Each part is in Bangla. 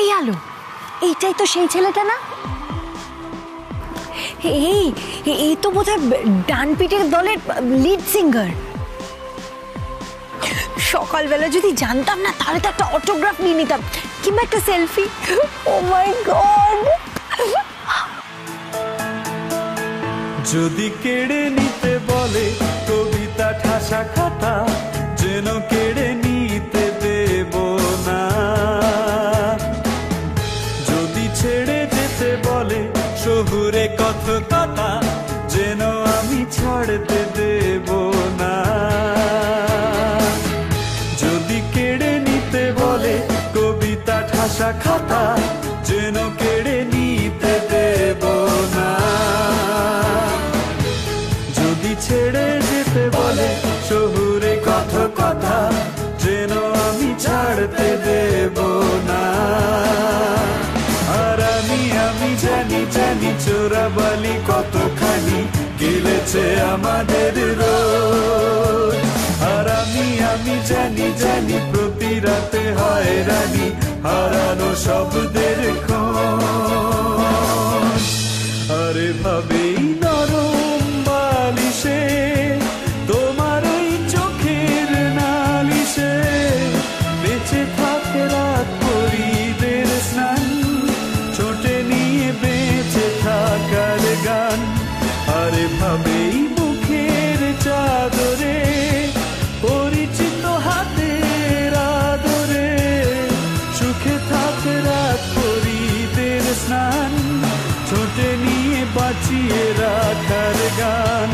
এই আলো, এইটাই তো সেই ছেলেটা না? এই তো বোধহয় ডান পিটের দলের লিড সিঙ্গার। সকালবেলা যদি জানতাম না তাহলে তো একটা অটোগ্রাফ নিয়ে নিতাম, কিংবা একটা সেলফি। ও মাই গড! যদি কেড়ে নিতে বলে কবিতা ঠাসা খাতা, যেন কেড়ে নিতে দেব না। যদি ছেড়ে যেতে বলে শহুরে কথকতা, যেন আমি ছাড়তে দেব না। যদি কেড়ে নিতে বলে কবিতা ঠাসা খাতা, যেন কেড়ে নিতে দেব না। যদি ছেড়ে যেতে বলে শহুরে কথকতা, যেন আমি ছাড়তে দেব না। আর আমি জানি জানি চোরাবালি কতখানি গিলেছে আমাদের রোজ। আর আমি জানি জানি প্রতি রাতে হয়রানি, হারানো শব্দের খোঁজ। আরে ভাবেই নরম বালিশে তোমার ওই চোখের নালিশে, বেঁচে থাকে রাত পরীদের স্নান, ছোটে নিয়ে বেঁচে থাকার গান। আরে ভাবেই মুখের চাদরে পরিচিত হাতের আদরে, সুখে থাকে রাত পরীদের স্নান, ছোটে নিয়ে বাঁচিয়ে রাখার গান।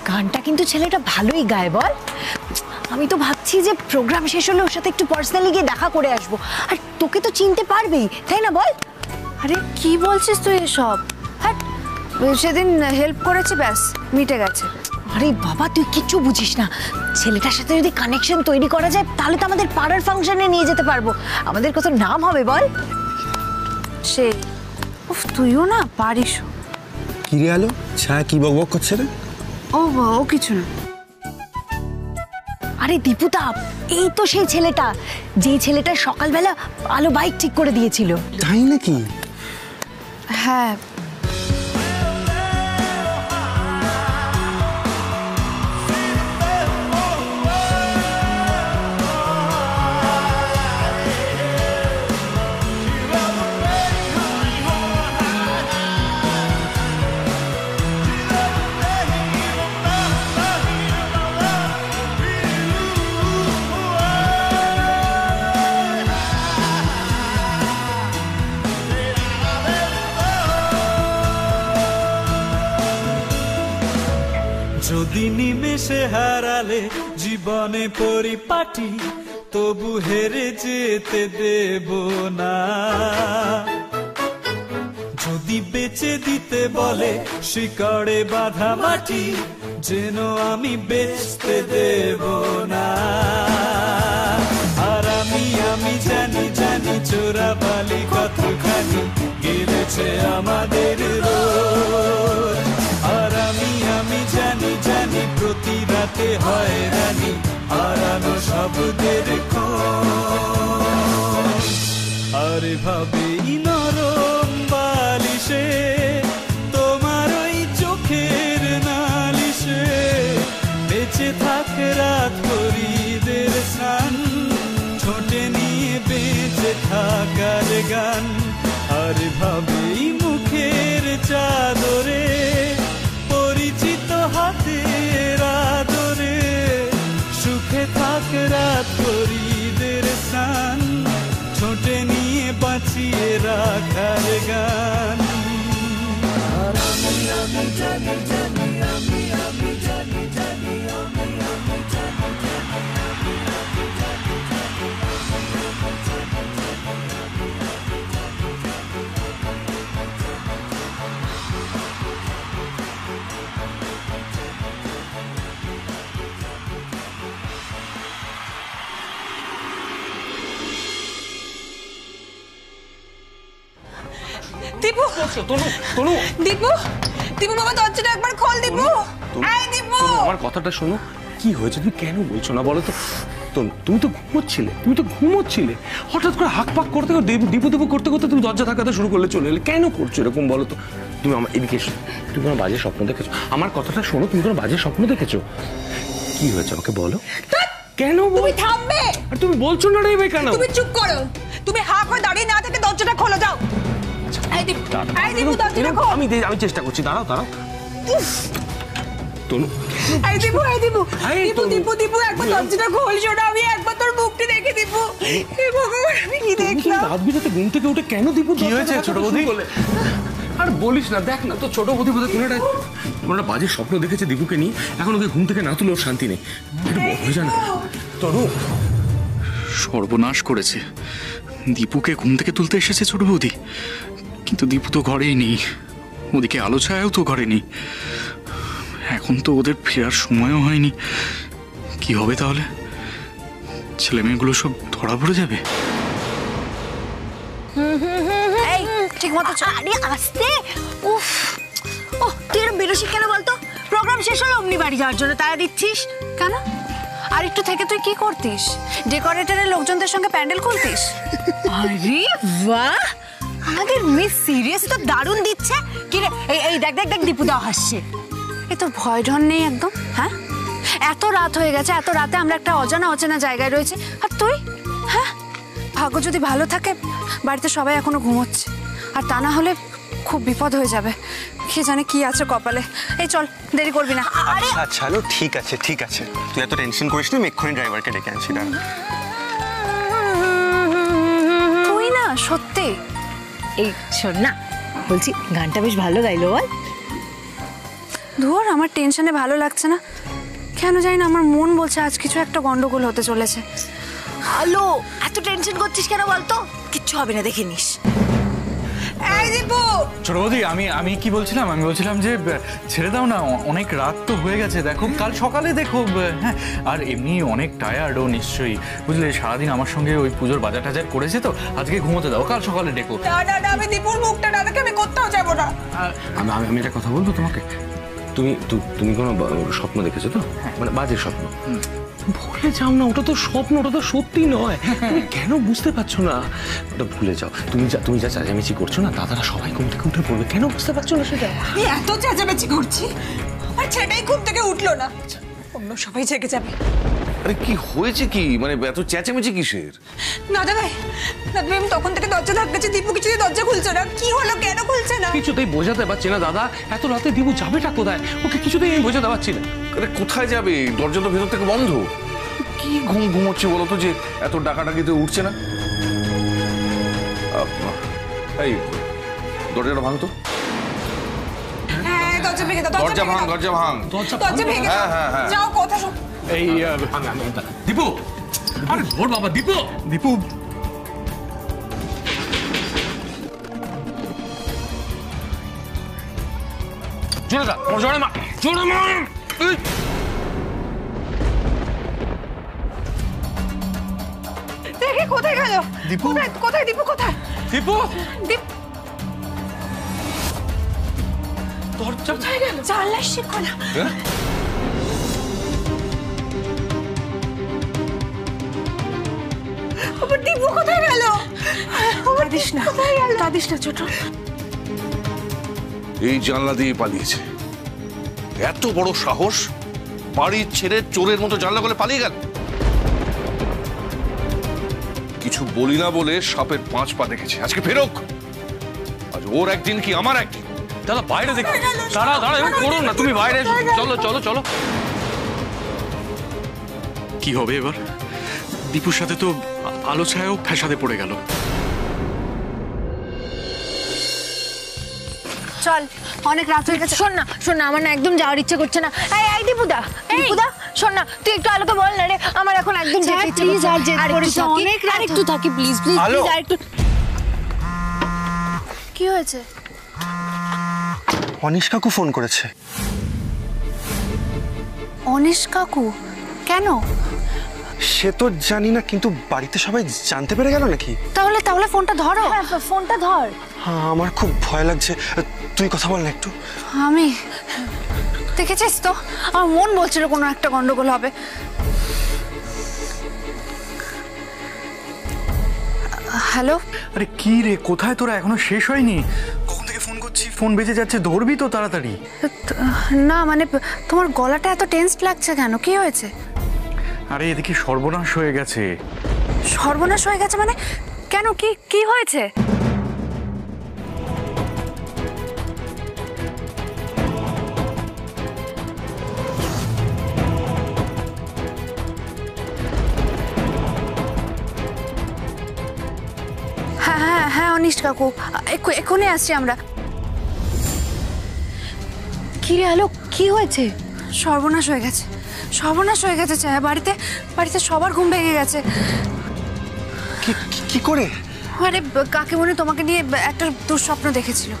গানটা কিন্তু ছেলেটা ভালোই গায় বল। আমি তো ভাবছি যে প্রোগ্রাম শেষ হলে ওর সাথে একটু পার্সোনালি গিয়ে দেখা করে আসবো। আর তোকে তো চিনতে পারবেই, তাই না বল? আরে কি বলছিস তুই এসব? হ্যাঁ, সেদিন হেল্প করেছে, ব্যাস মিটে গেছে। আরে বাবা, তুই কিচ্ছু বুঝিস না। ছেলেটার সাথে যদি কানেকশন তৈরি করা যায় তাহলে তো আমাদের পাড়ার ফাংশনে নিয়ে যেতে পারবো, আমাদের কত নাম হবে বল। সে উফ, তুইও না পারিস। কি রে আলো, ছায়া কি বকবক করছে রে? ও কিছু না। আরে দীপুদা, এই তো সেই ছেলেটা, যেই ছেলেটা সকালবেলা আলো বাইক ঠিক করে দিয়েছিল। তাই নাকি? হ্যাঁ। যদি নিমেষে হারালে জীবনে পরিপাটি, তবু হেরে যেতে দেব না। যদি বেচে দিতে বলে শিকড়ে বাঁধা মাটি, যেন আমি বেচতে দেব না। আর আমি জানি জানি চোরাবালি কতখানি গিলেছে আমাদের রোজ। আর আমি জানি জানি প্রতি রাতে হয়রানি, হারানো শব্দের খোঁজ। আরে ভাবেই নরম বালিশে তোমার ওই চোখের নালিশে, বেঁচে থাকে রাত পরীদের স্নান, ছোটে নিয়ে বেঁচে থাকার গান। আরে ভাবেই মুখের চাদরে পরিচিত হাতের আদরে, সুখে থাকে রাত পরীদের স্নান, ছোটে নিয়ে বাঁচিয়ে রাখার গান। আর আমি জানি জানি আমি জানি জানি আমি জানি জানি। দীপু তনু তনু দীপু দীপু বাবা দরজাটা একবার খোল দীপু এই দীপু আমার কথাটা শোনো, কি হয়েছে তুমি কেন বলছো না বলো তো? তুমি তো ঘুমোচ্ছিলে হঠাৎ করে হাঁক পাক করতে দীপু দীপু করতে করতে তুমি দরজা ধাক্কাতে শুরু করলে, চলে এলে। কেন করছো এরকম বলো তো? তুমি আমার এদিকে এসো। তুমি কোনো বাজে স্বপ্ন দেখেছো? আমার কথাটা শোনো, তুমি কোনো বাজে স্বপ্ন দেখেছো? কি হয়েছে আমাকে বলো। কেন তুমি থামবে? আর তুমি বলছো না রে ভাই কেন? তুমি চুপ করো, তুমি হাঁ করে দাঁড়িয়ে না থেকে দরজাটা খোলো যাও। এই দীপু দরজাটা খোল। আমি চেষ্টা করছি, দাঁড়াও তনু। এই দীপু দীপু একবার দরজাটা খোল, শোনো আমি একবার তোর মুখটি দেখে দীপু। হে ভগবান, আমি কি দেখলাম? রাত বিরাতে ঘুম থেকে উঠে কেন দীপু? কি হয়েছে ছোট বৌদি? আর বলিস না, দেখ না তো ছোট বৌদি বোধহয় কোনো একটা বাজে স্বপ্ন দেখেছে দীপুকে নিয়ে, এখন ওকে ঘুম থেকে না তুলে ওর শান্তি নেই। একটু হয়ে যায় না তনু। সর্বনাশ করেছে, দীপুকে ঘুম থেকে তুলতে এসেছে ছোট বৌদি, কিন্তু দীপু তো ঘরেই নেই, ওদিকে আলো ছায়াও তো ঘরে নেই। এখন তো ওদের ফেরার সময়ও হয়নি, কি হবে তাহলে? ছেলে মেয়েগুলো সব ধরা পড়ে যাবে। এই ঠিক মতো আরে আস্তে। উফ ও তুই এরকম বেরোসি কেন বলতো? প্রোগ্রাম শেষ হলো অমনি বাড়ি যাওয়ার জন্য তারা দিচ্ছিস কেন? আর একটু থেকে তুই কি করতিস? ডেকোরেটরের লোকজনদের সঙ্গে প্যান্ডেল খুলতিস? আরে বাহ, আমাদের মিস সিরিয়াস তো দারুণ দিচ্ছে। কি রে এই দেখ দেখ দেখ দীপুদা হাসছে। এই তোর ভয় ঢন নেই একদম? হ্যাঁ, এত রাত হয়ে গেছে, এত রাতে আমরা একটা অচেনা জায়গায় রয়েছি, আর তুই? হ্যাঁ, ভাগ্য যদি ভালো থাকে বাড়িতে সবাই এখনো ঘুমোচ্ছে, আর তা না হলে খুব বিপদ হয়ে যাবে। কে জানে কি আছে কপালে। এই চল, দেরি করবি না। আচ্ছা আলো, ঠিক আছে তুই এত টেনশন করিস না, আমি এক্ষুনি ড্রাইভারকে ডেকে আনছি। তুই না সত্যি। এই শোন না, বলছি গানটা বেশ ভালো গাইলো বল। ধুর, আমার টেনশনে ভালো লাগছে না কেন জানি না, আমার মন বলছে আজ কিছু একটা গন্ডগোল হতে চলেছে। আলো এত টেনশন করছিস কেন বলতো? কিচ্ছু হবে না, দেখে নিস। এই দীপু ছোট বৌদি, আমি কি বলছিলাম? আমি বলছিলাম যে ছেড়ে দাও না, অনেক রাত তো হয়ে গেছে, দেখো কাল সকালে দেখো। হ্যাঁ, আর এমনি অনেক টায়ার্ড ও নিশ্চয়ই, বুঝলে, সারাদিন আমার সঙ্গে ওই পুজোর বাজার টাজার করেছে তো, আজকে ঘুমোতে দাও, কাল সকালে ডেকো। না আমি দীপুর মুখটা না দেখে আমি কোথাও যাবো না। আমি একটা কথা বলবো তোমাকে। তুমি কোনো স্বপ্ন দেখেছো তো? মানে বাজে স্বপ্ন? ভুলে যাও না, ওটা তো স্বপ্ন, ওটা তো সত্যি নয়। তুমি কেন বুঝতে পারছো না? ওটা ভুলে যাও। তুমি যা চেঁচামেচি করছো না, দাদারা সবাই ঘুম থেকে উঠে পড়বে। কেন বুঝতে পারছো না সেটা? এত চেঁচামেচি করছি, আমার ছেলেটাই ঘুম থেকে উঠলো না, অন্য সবাই জেগে যাবে। আরে কি হয়েছে কি? মানে এত চেঁচামেচি কিসের? দাদা ভাই আমি তখন থেকে দরজা ধাক্কাচ্ছি, দীপু কিছুতেই দরজা খুলছে না। কি হলো, কেন খুলছে না? কিছুতেই বোঝাতে পারছি না দাদা, এত রাতে দীপু যাবেটা কোথায়? ওকে কিছুতেই আমি বোঝাতে পারছি না। আরে কোথায় যাবে? দরজা তো ভেতর থেকে বন্ধ। কি ঘুমোচ্ছে বলো তো, যে এত ডাকাডাকিতে উঠছে না? এই দরজাটা ভাঙ তো। হ্যাঁ, দরজা ভেঙে দাও, দরজা ভাঙ। দরজা ভেঙে দাও। হ্যাঁ। যাও, কথা শোন। এই দীপু, আরে ওর বাবা দীপু জোরে দা, জোরে মা। দেখে কোথায় গেল দীপু? কোথায় দীপু? কোথায় দীপু? দরজা কোথায় গেল? জানলা শিখো না। দীপু কোথায় গেল? কাঁদিস না ছোট। এই জানলা দিয়ে পালিয়েছে। এত বড় সাহস, বাড়ির ছেড়ে চোরের মতো জানলা করে পালিয়ে গেল। কিছু বলি না বলে সাপের 5 পা দেখেছে, আজকে ফেরোক। আজ ওর একদিন কি আমার একদিন। দাদা বাইরে দেখো। দাঁড়া এরকম করো না, তুমি বাইরে চলো। কি হবে এবার? দীপুর সাথে তো আলো ছায়াও ফ্যাসাদে পড়ে গেল। চল, অনেক রাত হয়ে গেছে। শোন না আমার না একদম যাওয়ার ইচ্ছে করছে না। এই দীপুদা শোন না, তুই একটু আলোকে বল না রে, আমার এখন একদম যেতে ইচ্ছে করছে। আর একটু থাকি প্লিজ আর একটু। কি হয়েছে? অনিশ কাকু ফোন করেছে। অনিশ কাকু? কেন? সে তো জানি না, কিন্তু বাড়িতে সবাই জানতে পেরে গেল নাকি? তাহলে ফোনটা ধরো। হ্যাঁ ফোনটা ধর। হ্যাঁ, আমার খুব ভয় লাগছে। তুই কথা বল না একটু। আমি দেখেছিস তো, আমার মন বলছিল কোনো একটা গন্ডগোল হবে। হ্যালো, আরে কি রে, কোথায় তোরা? এখনো শেষ হয়নি? কখন থেকে ফোন করছি, ফোন বেজে যাচ্ছে, ধরবি তো তাড়াতাড়ি। না মানে তোমার গলাটা এত টেন্স লাগছে কেন? কি হয়েছে? আরে এদিকে সর্বনাশ হয়ে গেছে। সর্বনাশ হয়ে গেছে মানে? কেন, কি হয়েছে? হ্যাঁ অনিশ কাকু, এক্ষুনি আসছি আমরা। কি রে আলো, কি হয়েছে? সর্বনাশ হয়ে গেছে, সর্বনাশ হয়ে গেছে ছায়া। বাড়িতে সবার ঘুম ভেঙে গেছে। কি করে? আরে কাকিমণি তোমাকে নিয়ে একটা দুঃস্বপ্ন দেখেছিল,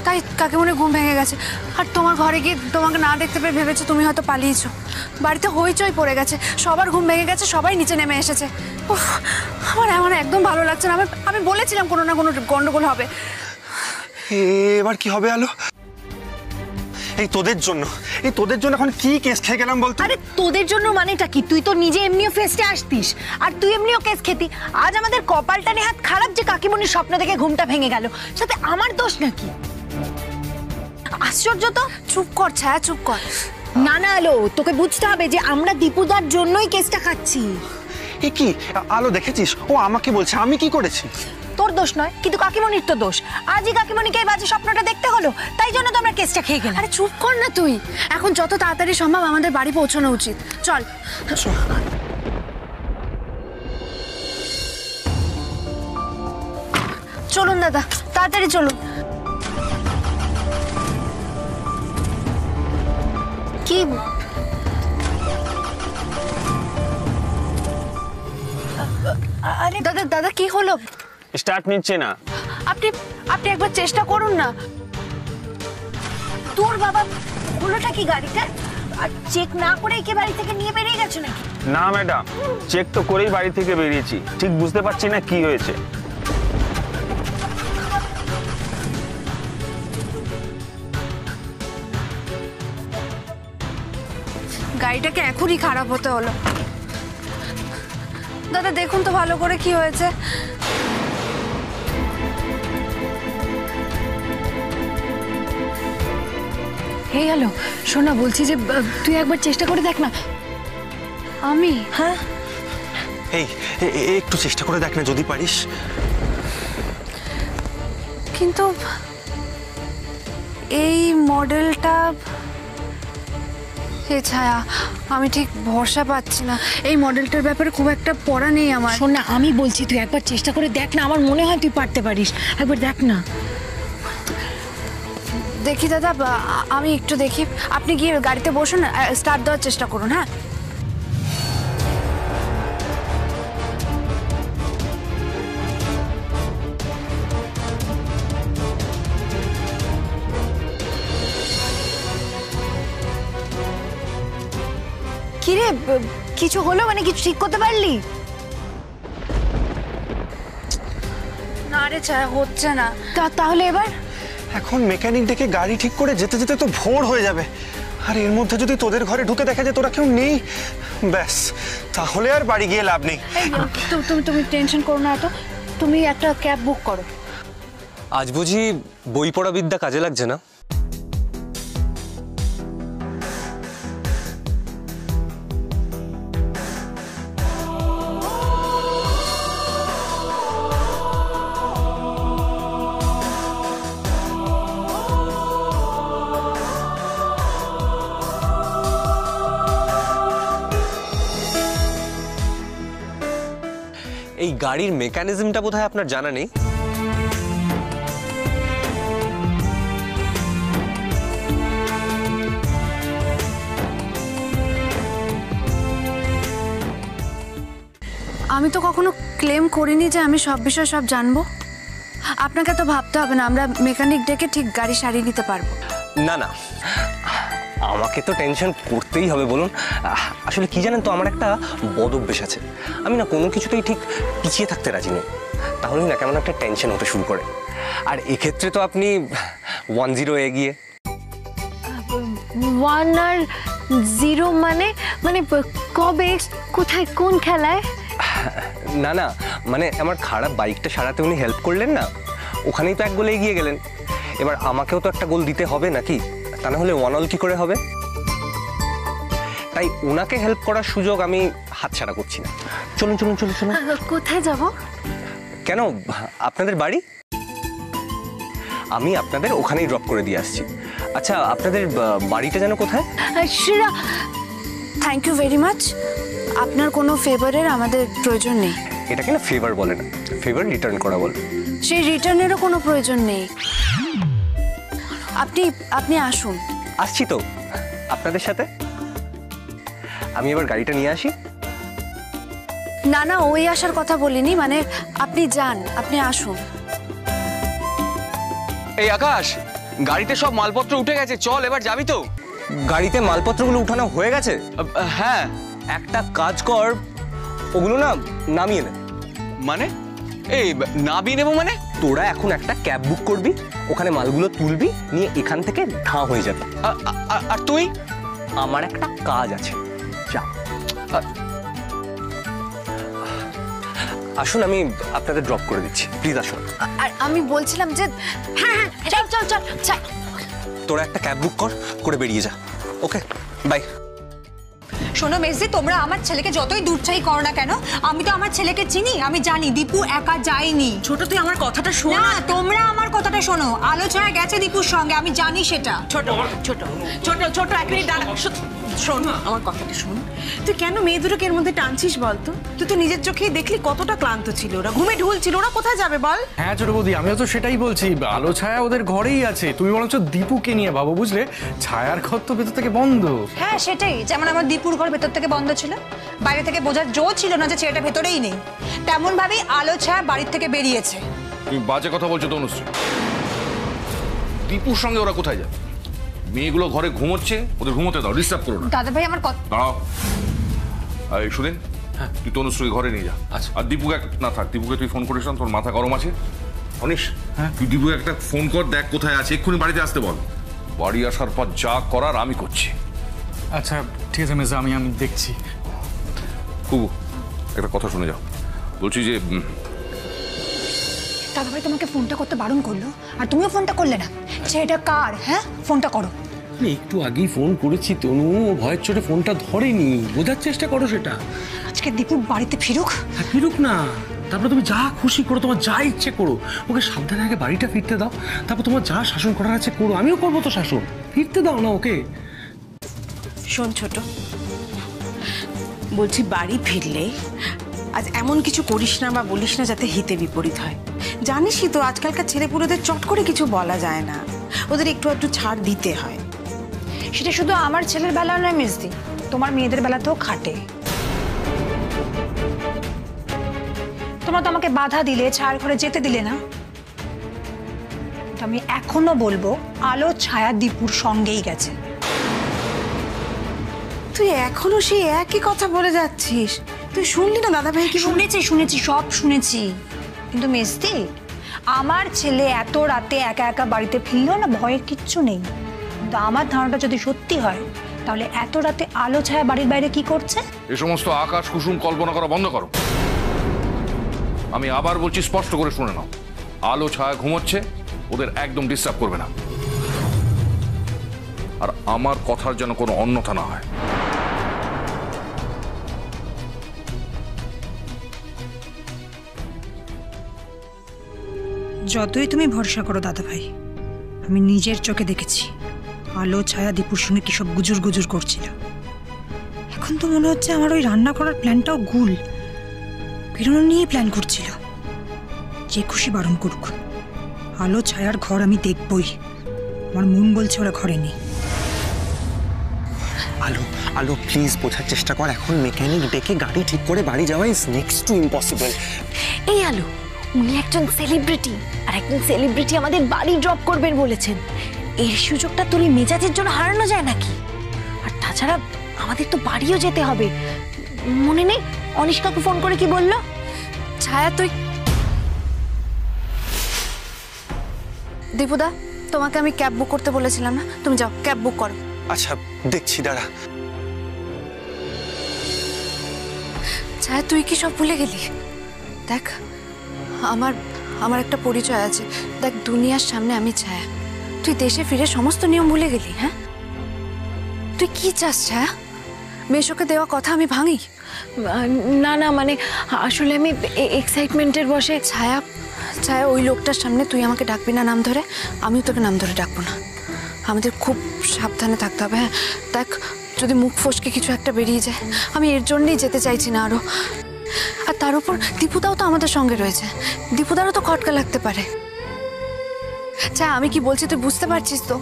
তাই কাকিমণি ঘুম ভেঙে গেছে। আর তোমার ঘরে গিয়ে তোমাকে না দেখতে পেয়ে ভেবেছে তুমি হয়তো পালিয়েছো। বাড়িতে হইচই পড়ে গেছে, সবার ঘুম ভেঙে গেছে, সবাই নিচে নেমে এসেছে। উফ, আমার একদম ভালো লাগছে না। আমি বলেছিলাম কোনো না কোনো গন্ডগোল হবে। এবার কি হবে আলো? এই তোদের জন্য এখন কি কেস খেয়ে গেলাম বলতো? আরে তোদের জন্য মানেটা কি? তুই তো নিজে এমনিও ফেস্টে আসতিস, আর তুই এমনিও কেস খেতি। আজ আমাদের কপালটা নেহাত খারাপ যে কাকিমণির স্বপ্ন দেখে ঘুমটা ভেঙে গেল। সাথে আমার দোষ নাকি? আশ্চর্য তো। চুপ কর ছায়া, চুপ কর। না আলো, তোকে বুঝতে হবে যে আমরা দীপুদার জন্যই কেসটা খাচ্ছি। এ কি আলো, দেখেছিস ও আমাকে বলছে আমি কি করেছি? তোর দোষ নয়, কিন্তু কাকিমণির তো দোষ। আজই কাকিমণিকে এই বাজে স্বপ্নটা দেখতে হলো, তাই জন্য তো আমরা কেসটা খেয়ে গেলাম। আরে চুপ কর না তুই। এখন যত তাড়াতাড়ি সম্ভব আমাদের বাড়ি পৌঁছানো উচিত। চল চলুন দাদা, তাড়াতাড়ি চলুন। কি আরে দাদা কি হলো? স্টার্ট নিচ্ছে না। আপনি একবার চেষ্টা করুন না। তোর বাবা হলোটা কি গাড়িটা? আর চেক না করেই কি বাড়ি থেকে নিয়ে বেরিয়ে গেছো নাকি? না ম্যাডাম, চেক তো করেই বাড়ি থেকে বেরিয়েছি। ঠিক বুঝতে পারছি না কি হয়েছে। গাড়িটাকে এখনই খারাপ হতে হলো। দাদা দেখুন তো ভালো করে কি হয়েছে। হে হ্যালো, শোনা, বলছি যে তুই একবার চেষ্টা করে দেখ না। আমি? হ্যাঁ, এই একটু চেষ্টা করে দেখ না যদি পারিস। কিন্তু এই মডেলটা, হে ছায়া, আমি ঠিক ভরসা পাচ্ছি না। এই মডেলটার ব্যাপারে খুব একটা পড়া নেই আমার। শোন না, আমি বলছি তুই একবার চেষ্টা করে দেখ না। আমার মনে হয় তুই পারতে পারিস, একবার দেখ না। দেখি দাদা, আমি একটু দেখি। আপনি গিয়ে গাড়িতে বসুন, স্টার্ট দেওয়ার চেষ্টা করুন। হ্যাঁ কি রে, কিছু হলো মানে? কিছু ঠিক করতে পারলি? না রে ছায়া, হচ্ছে না। তাহলে এবার? এখন মেকানিক ডেকে গাড়ি ঠিক করে যেতে যেতে তো ভোর হয়ে যাবে। আর এর মধ্যে যদি তোদের ঘরে ঢুকে দেখা যায় তোরা কেউ নেই, ব্যাস, তাহলে আর বাড়ি গিয়ে লাভ নেই। তুমি টেনশন করো না এত। তুমি একটা ক্যাব বুক করো। আজ বুঝি বই পড়া বিদ্যা কাজে লাগছে না? এই গাড়ির মেকানিজমটা বোধহয় আপনার জানা নেই। আমি তো কখনো ক্লেম করিনি যে আমি সব বিষয় সব জানবো। আপনাকে তো ভাবতে হবে না, আমরা মেকানিক ডেকে ঠিক গাড়ি সারিয়ে নিতে পারবো। না না, আমাকে তো টেনশন করতেই হবে বলুন। আসলে কি জানেন তো, আমার একটা বদ অভ্যেস আছে। আমি না কোনো কিছুতেই ঠিক পিছিয়ে থাকতে রাজি নই, তাহলেই না কেমন একটা টেনশন হতে শুরু করে। আর এক্ষেত্রে তো আপনি 1-0 এগিয়ে। 1 আর 0 মানে মানে কবে, কোথায়, কোন খেলায়? না না, মানে আমার খারাপ বাইকটা সারাতে উনি হেল্প করলেন না, ওখানেই তো 1 গোলে এগিয়ে গেলেন। এবার আমাকেও তো একটা গোল দিতে হবে নাকি, তা না হলে 1-1 কি করে হবে? তাই ওনাকে হেল্প করার সুযোগ আমি হাতছাড়া করছি না। চলুন চলুন চলুন চলুন। কোথায় যাব? কেন, আপনাদের বাড়ি? আমি আপনাদের ওখানেই ড্রপ করে দিয়ে আসছি। আচ্ছা, আপনাদের বাড়িটা যেন কোথায়? শ্রীরা, থ্যাংক ইউ ভেরি মাচ। আপনার কোনো ফেভারের আমাদের প্রয়োজন নেই। এটাকে না ফেভার বলে না, ফেভার রিটার্ন করা বলে। সেই রিটার্নেরও কোনো প্রয়োজন নেই। আপনি আপনি আসুন। আসছি তো আপনাদের সাথে। আমি এবার গাড়িটা নিয়ে আসি। না না, ওই আসার কথা বলিনি, মানে আপনি যান, আপনি আসুন। এই আকাশ, গাড়িতে সব মালপত্র উঠে গেছে, চল এবার যাবি তো? গাড়িতে মালপত্রগুলো উঠানো হয়ে গেছে? হ্যাঁ। একটা কাজ কর, ওগুলো না নামিয়ে নে। মানে এই নামিয়ে নেবো মানে? তোরা এখন একটা ক্যাব বুক করবি, ওখানে মালগুলো তুলবি, নিয়ে এখান থেকে ধাঁ হয়ে যাবে। আর তুই? আমার একটা কাজ আছে, যা। আসুন, আমি আপনাদের ড্রপ করে দিচ্ছি, প্লিজ আসুন। আর আমি বলছিলাম যে হ্যাঁ হ্যাঁ, চল চল চল চল। তোরা একটা ক্যাব বুক করে বেরিয়ে যা। ওকে, বাই। শোনো মেজদি, তোমরা আমার ছেলেকে যতই দূরছাই করো না কেন, আমি তো আমার ছেলেকে চিনি, আমি জানি দীপু একা যায়নি। ছোট, তুই আমার কথাটা শোন না, তোমরা আমার কথাটা শোনো। আলোচনা গেছে দীপুর সঙ্গে, আমি জানি সেটা। ছোট ছোট ছোট ছোট, 1 মিনিট দাঁড়া। শোন আমার কথাটা শোন। তুই কেন মেয়ে দুটোকে এর মধ্যে টানছিস বলতো? তুই তো নিজের চোখেই দেখলি কতটা ক্লান্ত ছিল ওরা, ঘুমে ঢুলছিল। ওরা কোথায় যাবে বল? হ্যাঁ ছোট বৌদি, আমিও তো সেটাই বলছি, আলো ছায়া ওদের ঘরেই আছে। তুমি বরঞ্চ দীপুকে নিয়ে ভাবো, বুঝলে? ছায়ার ঘর তো ভেতর থেকে বন্ধ। হ্যাঁ সেটাই, যেমন আমার দীপুর ঘর ভেতর থেকে বন্ধ ছিল, বাইরে থেকে বোঝার জো ছিল না যে ছেলেটা ভেতরেই নেই, তেমন ভাবেই আলো ছায়া বাড়ির থেকে বেরিয়েছে। তুমি বাজে কথা বলছো তনুশ্রী। দীপুর সঙ্গে ওরা কোথায় যাবে? মেয়েগুলো ঘরে ঘুমোচ্ছে, ওদের ঘুমোতে দাও, ডিস্টার্ব করো না। দাদা ভাই আমার কথা দাঁড়াও। এই সুদিন, তুই তনুশ্রী ঘরে নিয়ে যা। আচ্ছা। আর দীপুকে না থাক, দীপুকে তুই ফোন করিস না, তোর মাথা গরম আছে। অনিশ, তুই দীপুকে একটা ফোন কর, দেখ কোথায় আছে, এক্ষুনি বাড়িতে আসতে বল। বাড়ি আসার পর যা করার আমি করছি। আচ্ছা ঠিক আছে মেজা, আমি দেখছি। কুবু, একটা কথা শুনে যাও। বলছি যে দাদা ভাই তোমাকে ফোনটা করতে বারণ করলো, আর তুমিও ফোনটা করলে না। ছেলেটা কার? হ্যাঁ, ফোনটা করো। একটু আগেই ফোন করেছি তনু, ভয়ের চোটে ফোনটা ধরেনি, বোঝার চেষ্টা করো সেটা। আজকে দীপু বাড়িতে ফিরুক। ফিরুক না, তারপরে তুমি যা খুশি করো, তোমার যা ইচ্ছে করো। ওকে সাবধানে আগে বাড়িটা ফিরতে দাও, তারপর তোমার যা শাসন করার আছে করো। আমিও করবো তো শাসন, ফিরতে দাও না ওকে। শোন ছোট, বলছি বাড়ি ফিরলে আজ এমন কিছু করিস না বা বলিস না যাতে হিতে বিপরীত হয়। জানিসই তো আজকালকার ছেলেপুলেদের চট করে কিছু বলা যায় না, ওদের একটু একটু ছাড় দিতে হয়। সেটা শুধু আমার ছেলের বেলা নয় মেজদি, তোমার মেয়েদের বেলাতেও খাটে। তোমরা তো আমাকে বাধা দিলে, ছায়ার ঘরে যেতে দিলে না। আমি এখনো বলবো, আলো ছায়া দীপুর সঙ্গেই গেছে। তুই এখনো সেই একই কথা বলে যাচ্ছিস? তুই শুনলি না দাদা ভাই কি? শুনেছি, সব শুনেছি। কিন্তু মেজদি, আমার ছেলে এত রাতে একা একা বাড়িতে ফিরলেও না ভয়ের কিচ্ছু নেই। কিন্তু আমার ধারণাটা যদি সত্যি হয়, তাহলে এত রাতে আলো ছায়া বাড়ির বাইরে কি করছে? এ সমস্ত আকাশ কুসুম কল্পনা করা বন্ধ করো। আমি আবার বলছি, স্পষ্ট করে শুনে নাও, আলো ছায়া ঘুমোচ্ছে, ওদের একদম ডিস্টার্ব করবে না। আর আমার কথার যেন কোনো অন্যথা না হয়। যতই তুমি ভরসা করো দাদা ভাই, আমি নিজের চোখে দেখেছি আলো ছায়া দীপুর সঙ্গে কি সব গুজুর গুজুর করছিল। এখন তো মনে হচ্ছে আমার ওই রান্না করার প্ল্যানটাও ভুল, বেরোনো নিয়ে প্ল্যান করছিল। যে খুশি বারণ করুক, আলো ছায়ার ঘর আমি দেখবই। আমার মন বলছে ওরা ঘরে নেই। আলো আলো প্লিজ বোঝার চেষ্টা কর, এখন মেকানিক ডেকে গাড়ি ঠিক করে বাড়ি যাওয়া ইজ নেক্সট টু ইম্পসিবল। এই আলো, উনি একজন সেলিব্রিটি, আর একজন সেলিব্রিটি আমাদের বাড়ি ড্রপ করবেন বলেছেন। এর সুযোগটা তোর মেজাজের জন্য হারানো যায় নাকি? আর তাছাড়া আমাদের তো বাড়িও যেতে হবে। মনে নেই অনিশ কাকু ফোন করে কি বললো? ছায়া তুই দীপুদা, তোমাকে আমি ক্যাব বুক করতে বলেছিলাম না, তুমি যাও ক্যাব বুক করো। আচ্ছা দেখছি, দাঁড়া। ছায়া তুই কি সব ভুলে গেলি? দেখ আমার আমার একটা পরিচয় আছে। দেখ দুনিয়ার সামনে আমি ছায়া, তুই দেশে ফিরে সমস্ত নিয়ম ভুলে গেলি? হ্যাঁ তুই কি চাস ছায়া? মেশোকে দেওয়া কথা আমি ভাঙি? না না, মানে আসলে আমি এক্সাইটমেন্টের বসে। ছায়া ছায়া ওই লোকটার সামনে তুই আমাকে ডাকবি না নাম ধরে, আমিও তোকে নাম ধরে ডাকবো না। আমাদের খুব সাবধানে থাকতে হবে। হ্যাঁ দেখ, যদি মুখ ফসকে কিছু একটা বেরিয়ে যায়, আমি এর জন্যই যেতে চাইছি না আরো। আর তার উপর দীপুদাও তো আমাদের সঙ্গে রয়েছে, দীপুদারও তো খটকা লাগতে পারে। চা আমি কি বলছি তুই বুঝতে পারছিস তো?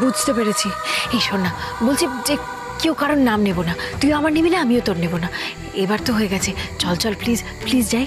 বুঝতে পেরেছি। এই শোন না, বলছি যে কেউ কারোর নাম নেব না, তুই আমার নিবি না, আমিও তোর নেব না। এবার তো হয়ে গেছে, চল চল প্লিজ প্লিজ যাই।